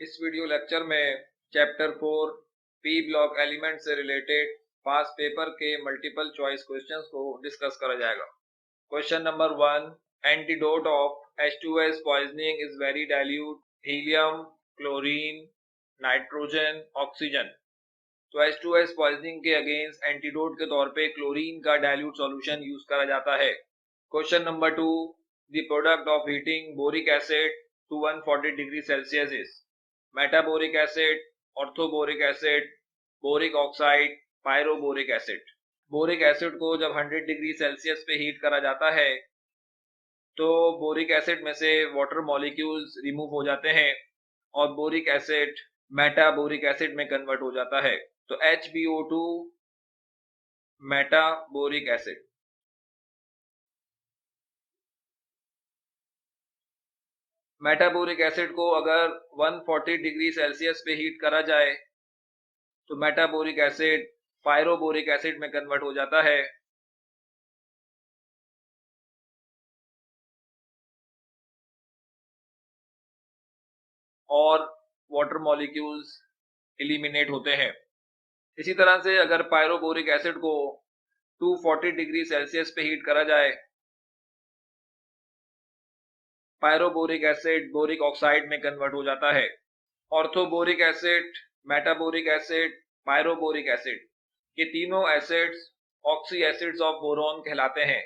इस video lecture में chapter 4 P block element से रिलेटेड पास पेपर के मल्टीपल चॉइस क्वेश्चंस को डिस्कस करा जाएगा। Question number 1, antidote of H2S poisoning is very dilute helium, chlorine, nitrogen, oxygen. तो H2S poisoning के अगेंस्ट एंटीडोट के तौर पे क्लोरीन का डाइल्यूट सॉल्यूशन यूज करा जाता है। Question number 2, the product of heating boric acid to 140 degree Celsius is metaboric acid, orthoboric acid, boric oxide, pyroboric acid. Boric acid को जब 100 डिग्री सेल्सियस पे हीट करा जाता है तो बोरिक एसिड में से वाटर मॉलिक्यूल्स रिमूव हो जाते हैं और बोरिक एसिड मेटाबोरिक एसिड में कन्वर्ट हो जाता है। तो HbO2 मेटाबोरिक एसिड। मेटाबोरिक एसिड को अगर 140 डिग्री सेल्सियस पे हीट करा जाए तो मेटाबोरिक एसिड पायरोबोरिक एसिड में कन्वर्ट हो जाता है और वाटर मॉलिक्यूल्स एलिमिनेट होते हैं। इसी तरह से अगर पायरोबोरिक एसिड को 240 डिग्री सेल्सियस पे हीट करा जाए, पायरोबोरिक एसिड बोरिक ऑक्साइड में कन्वर्ट हो जाता है। ऑर्थोबोरिक एसिड, मेटाबोरिक एसिड, पायरोबोरिक एसिड, ये तीनों acids oxy acids of boron कहलाते हैं।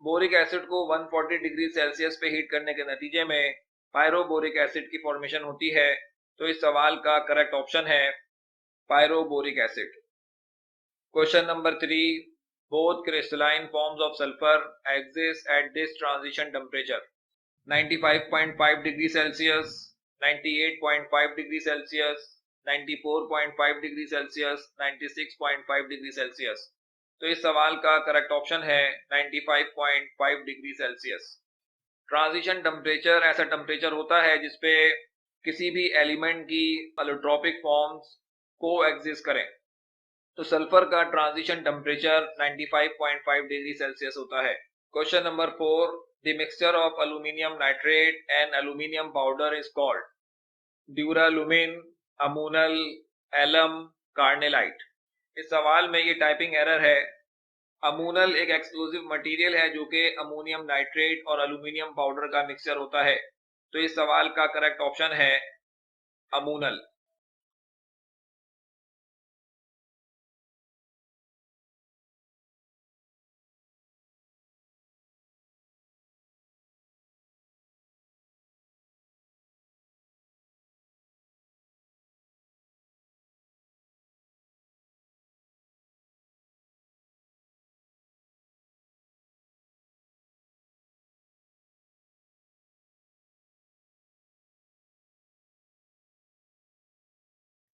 बोरिक एसिड को 140 डिग्री सेल्सियस पे हीट करने के नतीजे में पायरोबोरिक एसिड की फॉर्मेशन होती है। तो इस सवाल का करेक्ट ऑप्शन है pyroboric acid. Question number 3, both crystalline forms of sulfur exist at this transition temperature 95.5 degree Celsius, 98.5 degree Celsius, 94.5 degree Celsius, 96.5 degree Celsius। तो इस सवाल का करेक्ट ऑप्शन है 95.5 डिग्री सेल्सियस। ट्रांजिशन टेम्परेचर ऐसा टेम्परेचर होता है जिसपे किसी भी एलिमेंट की एलोट्रोपिक फॉर्म्स को एग्जिस्ट करें। तो सल्फर का ट्रांजिशन टेम्परेचर 95.5 डिग्री सेल्सियस होता है। Question number 4, the mixture of aluminium nitrate and aluminium powder is called duralumin, ammonal, alum, carnallite. इस सवाल में ये टाइपिंग एरर है। अमोनल एक एक्सप्लोजिव मटेरियल है जो कि अमोनियम नाइट्रेट और अल्यूमिनियम पाउडर का मिक्सचर होता है। तो इस सवाल का करेक्ट ऑप्शन है अमोनल।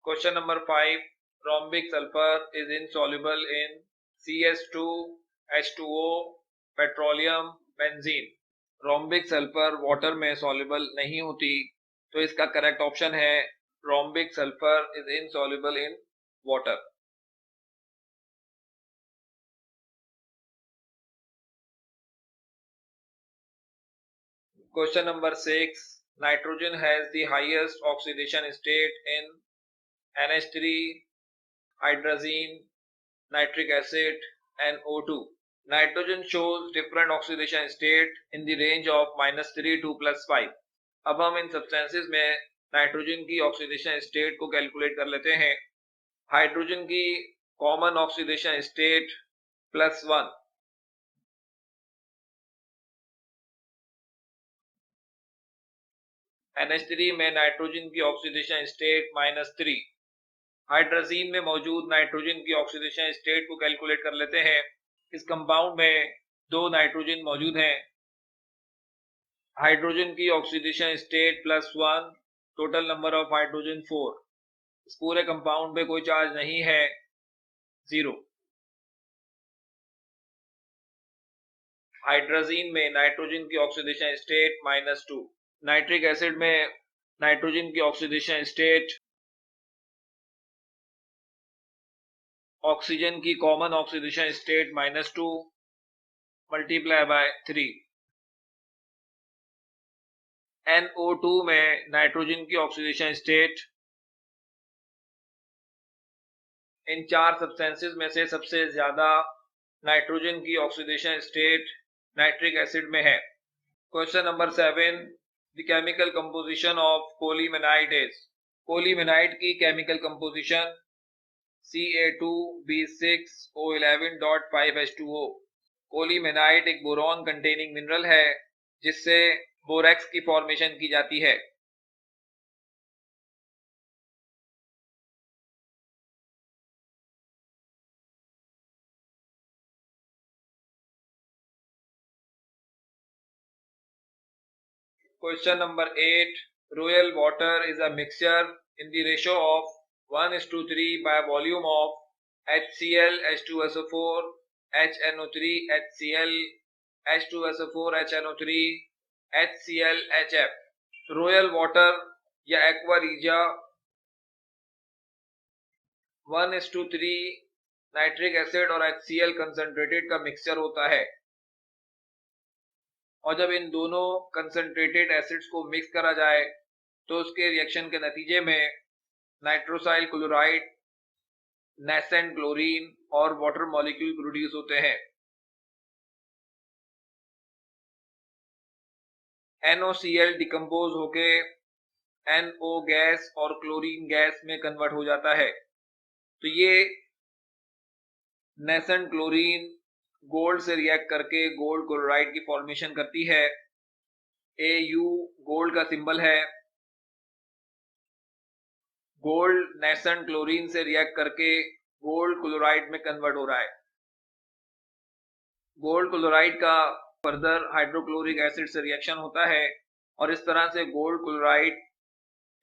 Question number 5, rhombic sulfur is insoluble in CS2, H2O, petroleum, benzene। rhombic sulfur water में soluble नहीं होती, तो इसका करेक्ट ऑप्शन है rhombic sulfur is insoluble in water। Question number 6, nitrogen has the highest oxidation state in NH3, hydrazine, nitric acid, and O2। Nitrogen shows different oxidation state in the range of -3 to +5। अब हम इन substances में nitrogen की oxidation state को calculate कर लेते हैं। Hydrogen की common oxidation state +1, NH3 में नाइट्रोजन की ऑक्सीडेशन स्टेट -3। हाइड्राजीन में मौजूद नाइट्रोजन की ऑक्सीडेशन स्टेट को कैलकुलेट कर लेते हैं। इस कंपाउंड में 2 नाइट्रोजन मौजूद हैं। हाइड्रोजन की oxidation state +1, total number of hydrogen 4। इस पूरे कंपाउंड पे कोई चार्ज नहीं है, 0। हाइड्राजीन में नाइट्रोजन की ऑक्सीडेशन स्टेट -2। नाइट्रिक एसिड में नाइट्रोजन की ऑक्सीडेशन स्टेट ऑक्सीजन की common oxidation state -2 multiply by 3। NO2 में नाइट्रोजन की ऑक्सीडेशन स्टेट। इन चार सब्सटेंसेस में से सबसे ज्यादा नाइट्रोजन की ऑक्सीडेशन स्टेट नाइट्रिक एसिड में है। Question number 7, the chemical composition of colemanite is. Colemanite की केमिकल कंपोजिशन Ca2B6O11.5H2O। कोलिमेनाइट एक बोरॉन कंटेनिंग मिनरल है जिससे बोरेक्स की फॉर्मेशन की जाती है। Question number 8. Royal water is a mixture in the ratio of 1:3 by volume of HCl, H2SO4, HNO3, HCl, H2SO4, HNO3, HCl, HF। Royal water या aqua Reeza 1:3 nitric acid और HCl concentrated का mixture होता है, और जब इन दोनों concentrated acids को mix करा जाए तो उसके रिएक्शन के नतीजे में नाइट्रोसाइल क्लोराइड, नेसेंट क्लोरीन और वाटर मॉलिक्यूल प्रोड्यूस होते हैं। NOCl डिकम्पोज होके NO गैस और क्लोरीन गैस में कन्वर्ट हो जाता है। तो ये नेसेंट क्लोरीन गोल्ड से रिएक्ट करके गोल्ड क्लोराइड की फॉर्मेशन करती है। AU गोल्ड का सिंबल है। गोल्ड नेसेंट क्लोरीन से रिएक्ट करके गोल्ड क्लोराइड में कन्वर्ट हो रहा है। गोल्ड क्लोराइड का फर्दर हाइड्रोक्लोरिक एसिड से रिएक्शन होता है और इस तरह से गोल्ड क्लोराइड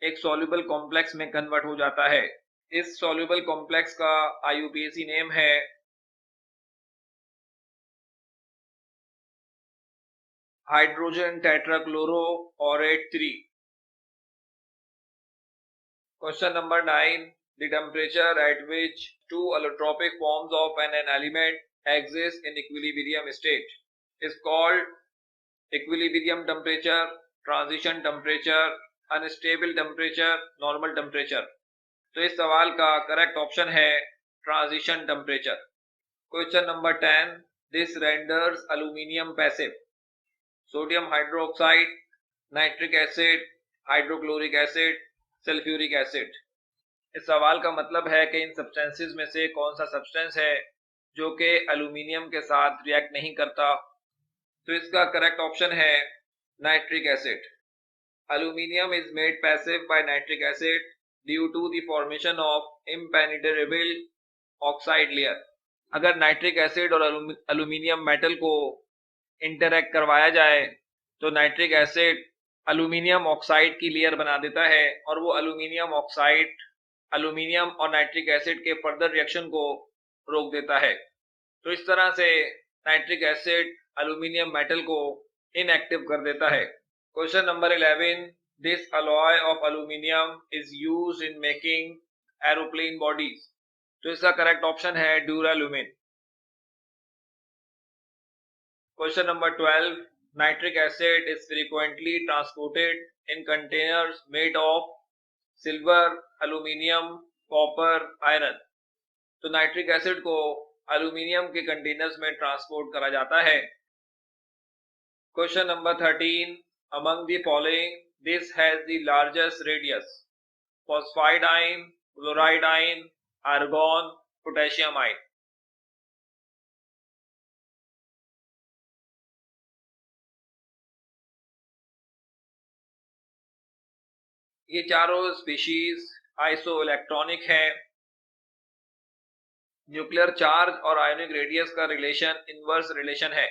एक सॉल्युबल कॉम्प्लेक्स में कन्वर्ट हो जाता है। इस सॉल्युबल कॉम्प्लेक्स का IUPAC नेम है hydrogen टेट्राक्लोरो ऑरेट 3। Question number 9. The temperature at which two allotropic forms of an element exist in equilibrium state is called equilibrium temperature, transition temperature, unstable temperature, normal temperature। तो इस सवाल का correct option है transition temperature. Question number 10. This renders aluminium passive. Sodium hydroxide, nitric acid, hydrochloric acid, sulphuric acid. इस सवाल का मतलब है कि इन सब्सटेंसेस में से कौन सा सब्सटेंस है जो कि एल्यूमिनियम के साथ रिएक्ट नहीं करता। तो इसका करेक्ट ऑप्शन है nitric acid. Aluminium is made passive by nitric acid due to the formation of impenetrable oxide layer. अगर नाइट्रिक एसिड और एल्यूमिनियम मेटल को इंटरैक्ट करवाया जाए तो नाइट्रिक एसिड एल्यूमिनियम ऑक्साइड की लेयर बना देता है और वो एल्यूमिनियम ऑक्साइड एल्यूमिनियम और नाइट्रिक एसिड के फर्दर रिएक्शन को रोक देता है। तो इस तरह से नाइट्रिक एसिड एल्यूमिनियम मेटल को इनएक्टिव कर देता है। Question number 11. This alloy of aluminium is used in making aeroplane bodies. तो इसका करेक्ट ऑप्शन है duralumin. Question number 12. Nitric acid is frequently transported in containers made of silver, aluminium, copper, iron। तो nitric acid को aluminium के containers में transport करा जाता है। Question number 13. Among the following, this has the largest radius: phosphide ion, chloride ion, argon, potassium ion। ये चारों species isoelectronic हैं। न्यूक्लियर चार्ज और आयोनिक रेडियस का रिलेशन इनवर्स रिलेशन है।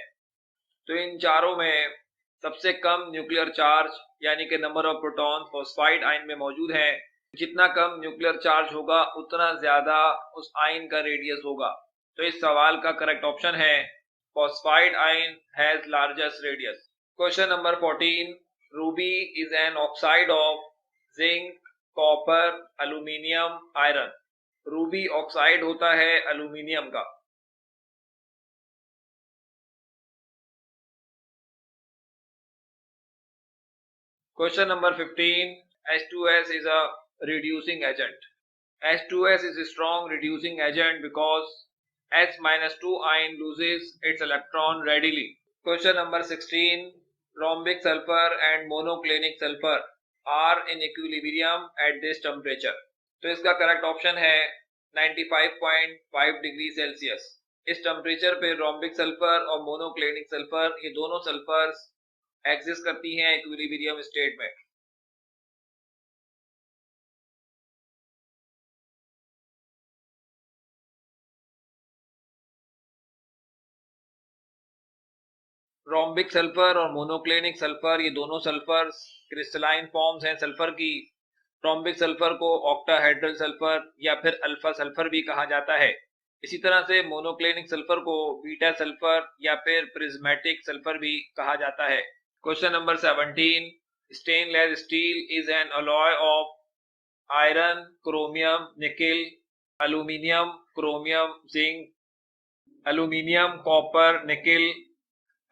तो इन चारों में सबसे कम न्यूक्लियर चार्ज यानी कि number of proton phosphide ion में मौजूद है। जितना कम न्यूक्लियर चार्ज होगा उतना ज्यादा उस आयन का रेडियस होगा। तो इस सवाल का करेक्ट ऑप्शन है phosphide ion has largest radius. Question number 14. Ruby is an oxide of zinc, copper, aluminium, iron. Ruby oxide होता है एल्यूमिनियम का। Question number 15. H2S is a reducing agent. H2S is a strong reducing agent because H-2 ion loses its electron readily. Question number 16. Rhombic sulfur and monoclinic sulfur are in equilibrium at this temperature. तो इसका correct option है 95.5 degree Celsius. इस temperature पे rhombic sulphur और monoclinic sulphur ये दोनों sulphurs exist करती हैं इक्विलिब्रियम स्टेट में। रोम्बिक सल्फर और मोनोक्लिनिक सल्फर ये दोनों सल्फर्स क्रिस्टलाइन फॉर्म्स हैं सल्फर की। रोम्बिक सल्फर को ऑक्टाहेड्रल सल्फर या फिर अल्फा सल्फर भी कहा जाता है। इसी तरह से मोनोक्लिनिक सल्फर को बीटा सल्फर या फिर प्रिज्मेटिक सल्फर भी कहा जाता है। Question number 17. Stainless steel is an alloy of iron, chromium, nickel, aluminium, chromium, zinc, aluminium, copper, nickel,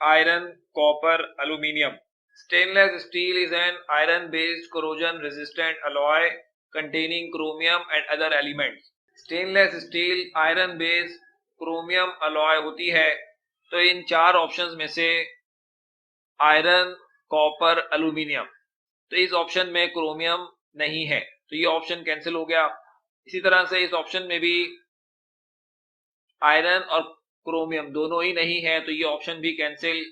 iron, copper, aluminium. Stainless steel is an iron-based corrosion-resistant alloy containing chromium and other elements. Stainless steel iron-based chromium alloy होती है। तो इन चार options में से iron, copper, aluminium, तो इस option में chromium नहीं है, तो ये ऑप्शन कैंसिल हो गया। इसी तरह से इस ऑप्शन में भी आयरन और क्रोमियम दोनों ही नहीं है, तो ये ऑप्शन भी कैंसिल।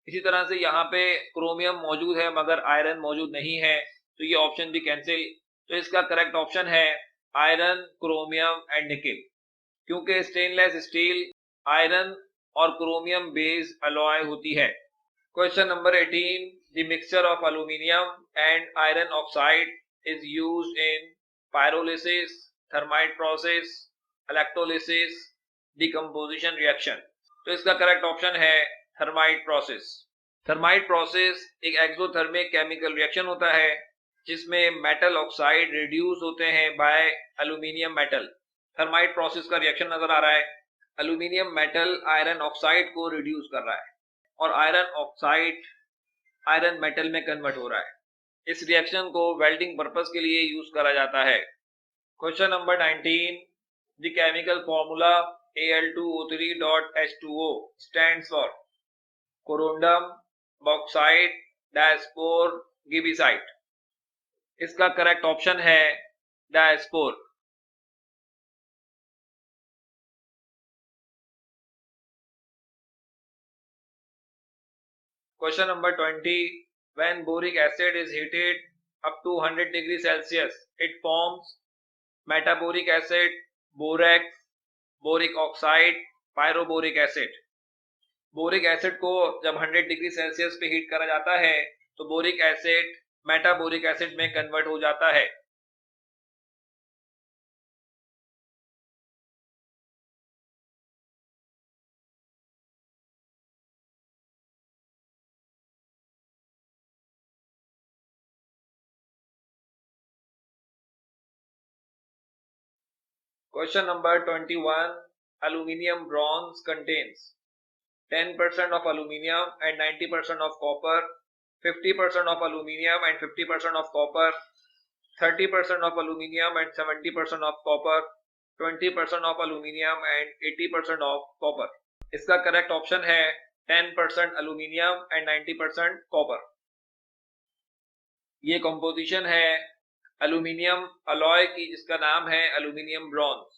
इसी तरह से यहाँ पे क्रोमियम मौजूद है मगर आयरन मौजूद नहीं है, तो ये ऑप्शन भी कैंसिल। तो इसका करेक्ट ऑप्शन है आयरन, क्रोमियम एंड निकेल, क्योंकि स्टेनलेस स्टील आयरन और क्रोमियम बेस्ड अलॉय होती है। Question number 18. The mixture of aluminium and iron oxide is used in pyrolysis, thermite process, electrolysis, decomposition reaction. तो इसका correct option है thermite process. Thermite process एक exothermic chemical reaction होता है जिसमें मेटल ऑक्साइड रिड्यूस होते हैं by aluminium metal. Thermite process का रिएक्शन नजर आ रहा है। एल्यूमिनियम मेटल आयरन ऑक्साइड को रिड्यूस कर रहा है और आयरन ऑक्साइड आयरन मेटल में कन्वर्ट हो रहा है। इस रिएक्शन को वेल्डिंग पर्पस के लिए यूज करा जाता है। Question number 19. The chemical formula Al2O3.H2O stands for corundum, bauxite, diaspore, gibbsite. इसका करेक्ट ऑप्शन है diaspore. Question number 20. When boric acid is heated up to 100 degrees Celsius, it forms metaboric acid, borax, boric oxide, pyroboric acid. Boric acid को जब 100 degree Celsius पे heat करा जाता है तो boric acid मेटाबोरिक acid में convert हो जाता है। Question number 21. Aluminium bronze contains 10% of aluminium and 90% of copper, 50% of aluminium and 50% of copper, 30% of aluminium and 70% of copper, 20% of aluminium and 80% of copper. इसका करेक्ट ऑप्शन है 10% aluminium and 90% copper. ये composition है aluminium alloy की जिसका नाम है aluminium bronze.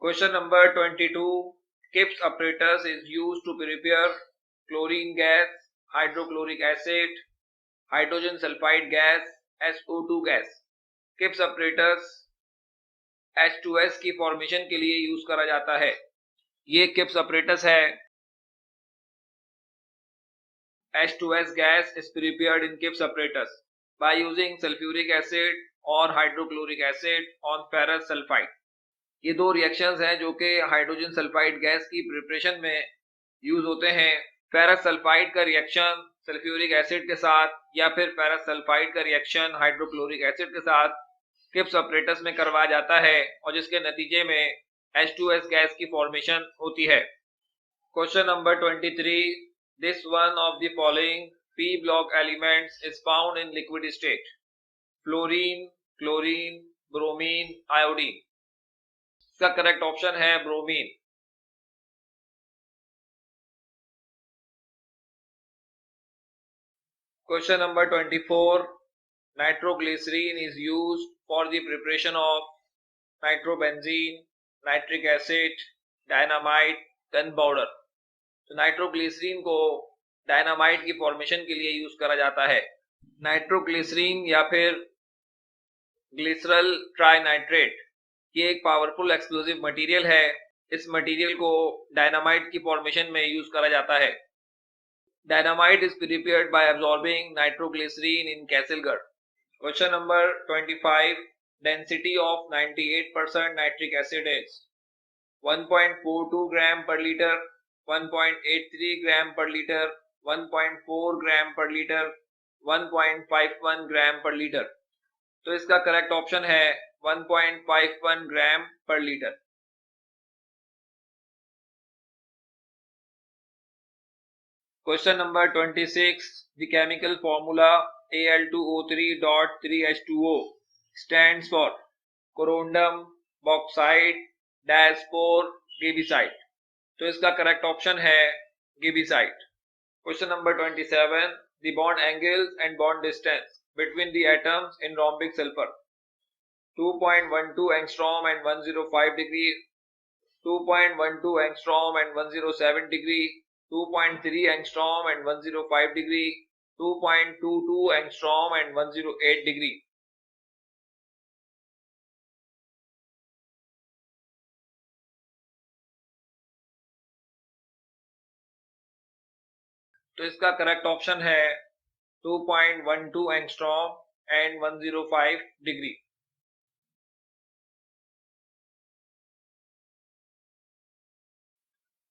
Question number 22. Kipp's apparatus is used to prepare chlorine gas, hydrochloric acid, hydrogen sulfide gas, SO2 gas. Kipp's apparatus H2S की formation के लिए यूज करा जाता है। ये किप्स apparatus है। H2S gas is prepared in Gibbs apparatus by using sulfuric acid और hydrochloric acid on ferrous sulphide. ये दो रिएक्शंस हैं जो कि हाइड्रोजन सल्फाइड गैस की प्रिपरेशन में यूज होते हैं। फेरस सल्फाइड का रिएक्शन सल्फ्यूरिक एसिड के साथ या फिर फेरस सल्फाइड का रिएक्शन हाइड्रोक्लोरिक एसिड के साथ किप्स apparatus में करवाया जाता है और जिसके नतीजे में H2S गैस की फॉर्मेशन होती है। Question number 23. This one of the following P block elements is found in liquid state? Fluorine, chlorine, bromine, iodine. इसका करेक्ट ऑप्शन है bromine. Question number 24, nitroglycerine is used for the preparation of nitrobenzene, nitric acid, dynamite, gun powder. तो nitroglycerine को dynamite की formation के लिए use करा जाता है। नाइट्रोग्लिसरीन या फिर ग्लिसरल ट्राइनाइट्रेट ये एक पावरफुल एक्सप्लोजिव मटेरियल है। इस मटेरियल को डायनामाइट की फॉर्मेशन में यूज करा जाता है। Dynamite is prepared by absorbing nitroglycerin in kieselguhr. Question number 25, density of 98% nitric acid is 1.42 gram per litre, 1.83 gram per litre, 1.4 gram per litre, 1.51 gram per litre. तो इसका correct option है 1.51 gram per litre. Question number 26, the chemical formula Al2O3.3H2O stands for corundum, bauxite, diaspore, gibbsite. तो इसका correct option है gibbsite. Question number 27, the bond angles and bond distance between the atoms in rhombic sulfur 2.12 angstrom and 105 degree, 2.12 angstrom and 107 degree, 2.3 angstrom and 105 degree, 2.22 angstrom and 108 degree। तो इसका correct option है 2.12 angstrom and 105 degree.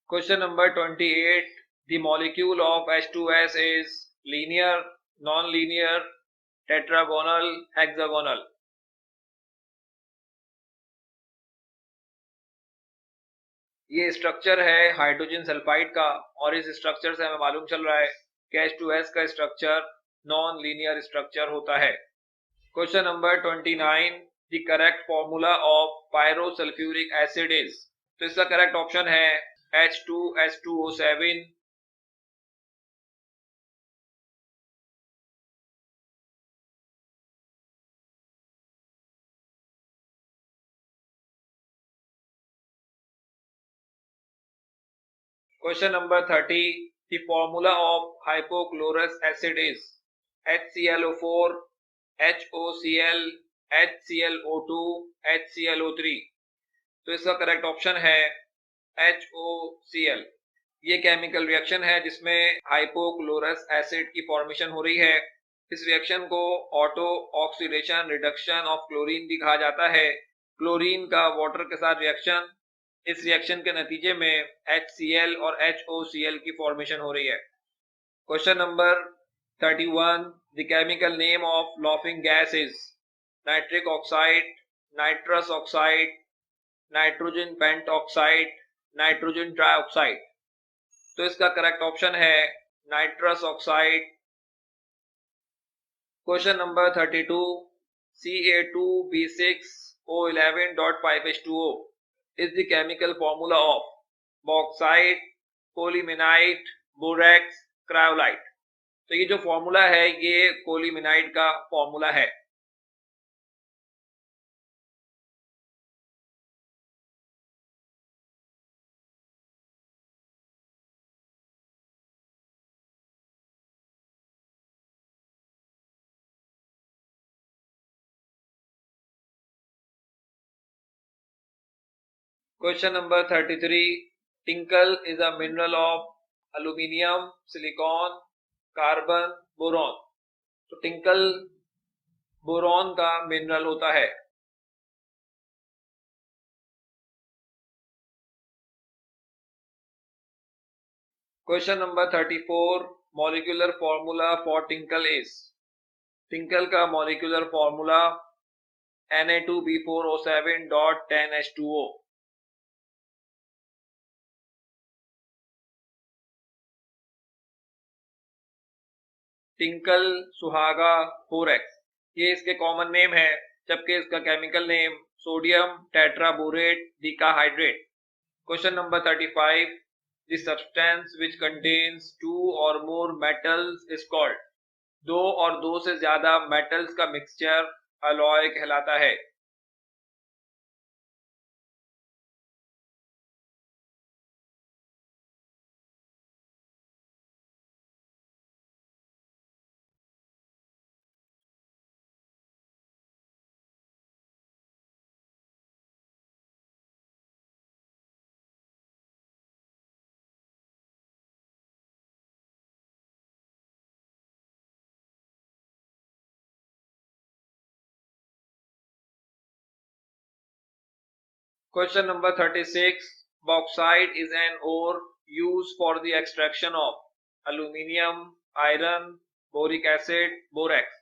Question number 28, the molecule of H2S is linear, non linear, tetragonal, hexagonal. ये structure है hydrogen sulphide का और इस structure से हमें मालूम चल रहा है कि H2S का स्ट्रक्चर नॉन लीनियर स्ट्रक्चर होता है। Question number 29, the correct formula of pyrosulphuric acid is. तो इसका करेक्ट ऑप्शन है H2S2O7। Question number 30, the formula of hypochlorous acid is HClO4, HOCl, HClO2, HClO3। तो इसका करेक्ट ऑप्शन है HOCl। ये chemical reaction है जिसमें हाइपोक्लोरस एसिड की फॉर्मेशन हो रही है। इस रिएक्शन को auto oxidation reduction of chlorine भी कहा जाता है। क्लोरीन का वाटर के साथ रिएक्शन, इस रिएक्शन के नतीजे में HCl और HOCl की फॉर्मेशन हो रही है। Question number 31, the chemical name of laughing gas is nitric oxide, nitrous oxide, nitrogen pentoxide, nitrogen trioxide. तो इसका करेक्ट ऑप्शन है nitrous oxide. Question number 32, Ca2B6O11.5H2O is the chemical formula of bauxite, colemanite, borax, cryolite. तो ये जो formula है ये कोलिमिनाइट का formula है। Question number 33, tincal is a mineral of aluminium, silicon, carbon, boron. तो टिंकल बोरॉन का मिनरल होता है। Question number 34, molecular formula for tincal is. Tincal का मॉलिक्यूलर फॉर्मूला Na2B4O7.10H2O। टिंकल सुहागा बोरेक्स, ये इसके कॉमन नेम है, जबकि इसका chemical name sodium tetraborate decahydrate. Question number 35, the substance which contains 2 or more metals is called. दो और दो से ज्यादा मेटल्स का मिक्सचर अलॉय कहलाता है। Question number 36. Bauxite is an ore used for the extraction of aluminium, iron, boric acid, borax.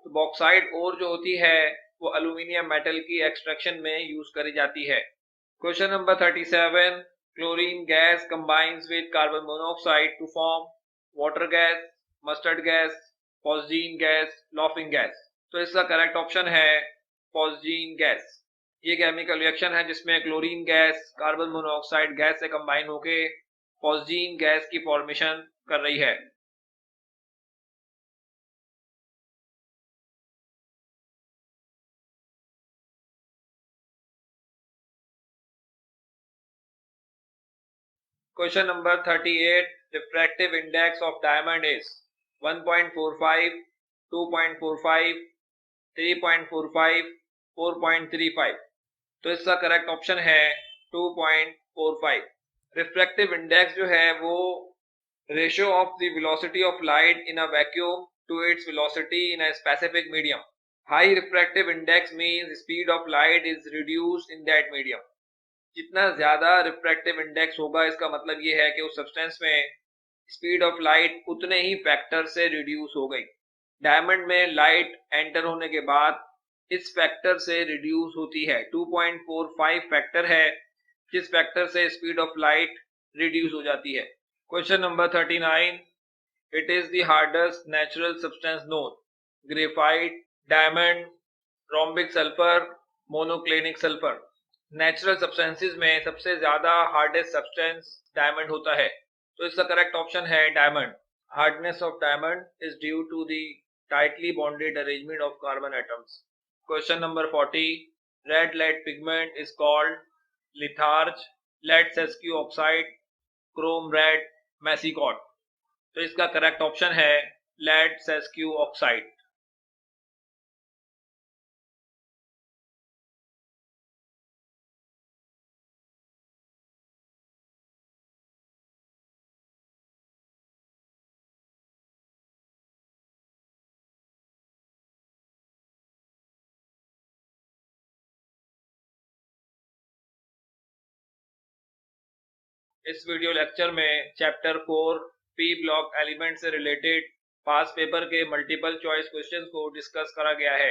तो bauxite ore जो होती है वो अल्यूमिनियम मेटल की एक्सट्रैक्शन में यूज करी जाती है। Question number 37. Chlorine gas combines with carbon monoxide to form water gas, mustard gas, phosgene gas, laughing gas. तो इसका करेक्ट ऑप्शन है फॉस्जीन गैस। ये केमिकल रिएक्शन है जिसमें chlorine gas carbon monoxide gas से कंबाइन होकर फॉस्जीन गैस की formation कर रही है। Question number 38. Refractive index of diamond is 1.45, 2.45, 3.45, 4.35। तो इसका करेक्ट ऑप्शन है 2.45। रिफ्रैक्टिव इंडेक्स जो है वो ratio of the velocity of light in a vacuum to its velocity in a specific medium. High refractive index means speed of light is reduced in that medium. जितना ज्यादा refractive index होगा इसका मतलब ये है कि उस सब्सटेंस में स्पीड ऑफ लाइट उतने ही फैक्टर से रिड्यूस हो गई। डायमंड में लाइट एंटर होने के बाद इस फैक्टर से रिड्यूस होती है। 2.45 फैक्टर है जिस फैक्टर से स्पीड ऑफ लाइट रिड्यूस हो जाती है। Question number 39. It is the hardest natural substance known. Graphite, diamond, rhombic sulphur, monoclinic sulphur. Natural substances में सबसे ज्यादा हार्डेस्ट सब्सटेंस डायमंड होता है, तो इसका करेक्ट ऑप्शन है diamond. Hardness of diamond is due to the tightly bonded arrangement of carbon atoms. Question number 40. Red lead pigment is called litharge, lead sesqu oxide, chrome red, mesicot. तो इसका correct option है lead sesqu oxide. इस video lecture में chapter 4 P block element से related पास paper के multiple choice questions को discuss करा गया है।